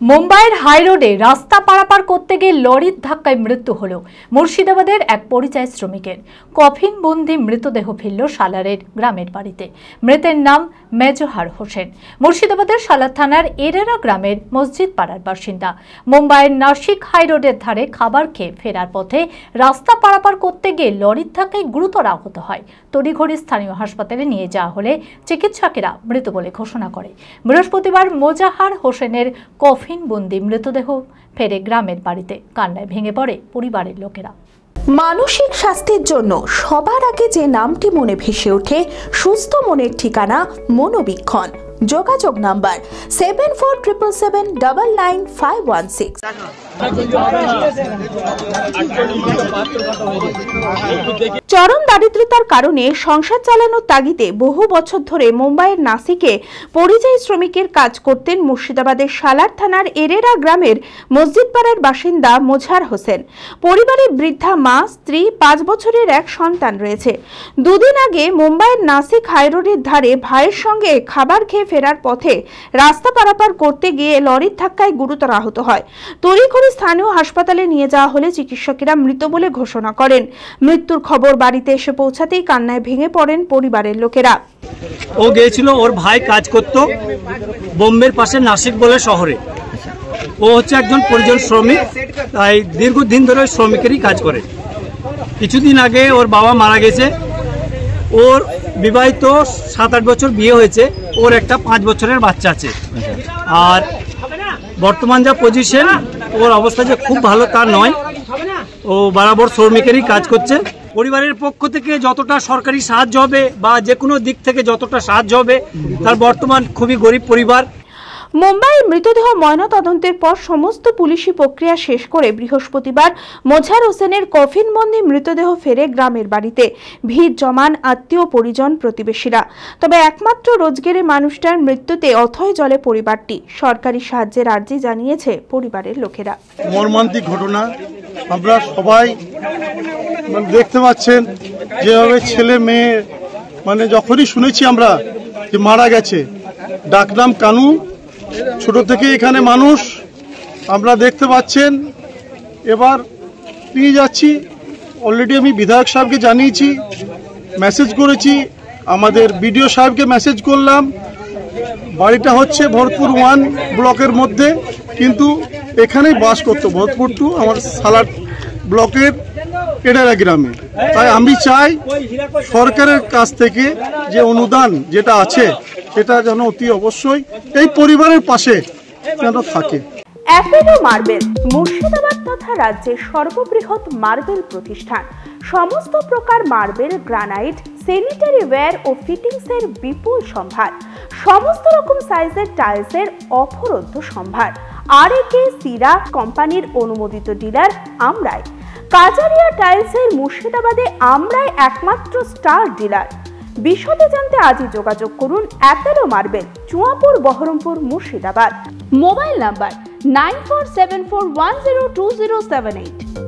মুম্বাইয়ের হাইরোডে রাস্তা পারাপার করতে গিয়ে লরির ধাক্কায় মৃত্যু হলো মুর্শিদাবাদের এক পরিযায়ী শ্রমিকের। কফিনবন্দি মৃতদেহ ফিরল সালারের গ্রামের বাড়িতে। মৃতের নাম মেজহার হোসেন, মুর্শিদাবাদের সালার থানার এরেরা গ্রামের মসজিদ পাড়ার বাসিন্দা। মুম্বাইয়ের নাসিক হাইরোডের ধারে খাবার খেয়ে ফেরার পথে রাস্তা পারাপার করতে গিয়ে লরির ধাক্কায় গুরুতর আহত হয়। তড়িঘড়ি স্থানীয় হাসপাতালে নিয়ে যাওয়া হলে চিকিৎসকেরা মৃত বলে ঘোষণা করে। বৃহস্পতিবার মেজহার হোসেনের কফিনবন্দি মৃতদেহ ফেরে গ্রামের বাড়িতে। কান্নায় ভেঙে পড়ে পরিবারের লোকেরা। মানসিক স্বাস্থ্যের জন্য সবার আগে যে নামটি মনে ভেসে ওঠে, সুস্থ মনের ঠিকানা মনোবীক্ষণ। যোগাযোগ নাম্বার 7477799516। চরম দারিদ্রতার কারণে সংসার চালানোর তাগিদে বহু বছর ধরে মুম্বাইয়ের নাসিকে পরিযায়ী শ্রমিকের কাজ করতেন মুর্শিদাবাদের সালার থানার এরেরা গ্রামের মসজিদ পাড়ার বাসিন্দা মেজহার হোসেন। পরিবারে বৃদ্ধা মা, স্ত্রী, 5 বছরের এক সন্তান রয়েছে। দুদিন আগে মুম্বাইয়ের নাসিক হাইরোডের ধারে ভাইয়ের সঙ্গে খাবার খেয়ে ফেরার পথে রাস্তা পারাপার করতে গিয়ে লরির ধাক্কায় গুরুতর আহত হয়। তড়িঘড়ি স্থানীয় হাসপাতালে নিয়ে যাওয়া হলে চিকিৎসকেরা মৃত বলে ঘোষণা করেন। মৃত্যুর খবর বাড়িতে এসে পৌঁছাতেই কান্নায় ভেঙে পড়েন পরিবারের লোকেরা। ও গিয়েছিল, ওর ভাই কাজ করত বোম্বের পাশে নাসিক বলে শহরে। ও হচ্ছে একজন পরিযায়ী শ্রমিক, তাই দীর্ঘদিন ধরে শ্রমিকেরই কাজ করে। কিছুদিন আগে ওর বাবা মারা গেছে। ওর বিবাহিত 7-8 বছর বিয়ে হয়েছে। ওর একটা 5 বছরের বাচ্চা আছে। আর বর্তমান যা পজিশন, ওর অবস্থা যে খুব ভালো তা নয়। ও বরাবর শ্রমিকেরই কাজ করছে। পরিবারের পক্ষ থেকে যতটা সরকারি সাহায্য হবে বা যে কোনো দিক থেকে যতটা সাহায্য হবে, তার বর্তমান খুবই গরিব পরিবার। মুম্বাইয়ের মৃতদেহ ময়নাতদন্তের পর সমস্ত পুলিশি প্রক্রিয়া শেষ করে বৃহস্পতিবার মেজহার হোসেনের কফিনবন্দি মৃতদেহ ফেরে গ্রামের বাড়িতে। ভিড় জমান আত্মীয়, পরিজন, প্রতিবেশীরা। তবে একমাত্র রোজগেরে মানুষটার মৃত্যুতে অথয় জলে পরিবারটি। সরকারি সাহায্যের আর্জি জানিয়েছে পরিবারের লোকেরা। মর্মান্তিক ঘটনা। আমরা সবাই দেখতে পাচ্ছেন যেভাবে ছেলে মেয়ে, যখনই শুনেছি আমরা যে মারা গেছে, ডাকনাম কানু। ছোট থেকে এখানে মানুষ, আমরা দেখতে পাচ্ছেন। এবার নিয়ে যাচ্ছি। অলরেডি আমি বিধায়ক সাহেবকে জানিয়েছি, মেসেজ করেছি, আমাদের বিডিও সাহেবকে মেসেজ করলাম। বাড়িটা হচ্ছে ভরতপুর 1 ব্লকের মধ্যে, কিন্তু এখানেই বাস করতো। ভরতপুর 2 আমার সালার ব্লকের এরেরা গ্রামে। তাই আমি চাই সরকারের কাছ থেকে যে অনুদান যেটা আছে, সেটা যেন অতি অবশ্যই এই পরিবারের পাশে যেন থাকে। অ্যাপেলো মার্বেল মুর্শিদাবাদ তথা রাজ্যের সর্ববৃহৎ মার্বেল প্রতিষ্ঠান। সমস্ত প্রকার মার্বেল, গ্রানাইট, স্যানিটারি ওয়্যার ও ফিটিংসের বিপুল সম্ভার। সমস্ত রকম সাইজের টাইলসের অফুরন্ত সম্ভার। আর.এ.কে সিরা কোম্পানির অনুমোদিত ডিলার আমরাই। কাজারিয়া টাইলসের মুর্শিদাবাদে আমরাই একমাত্র স্টার ডিলার। বিশদে জানতে আজই যোগাযোগ করুন Apollo marble, Chuapur, Baharampur, Murshidabad. Mobile number 9474102078।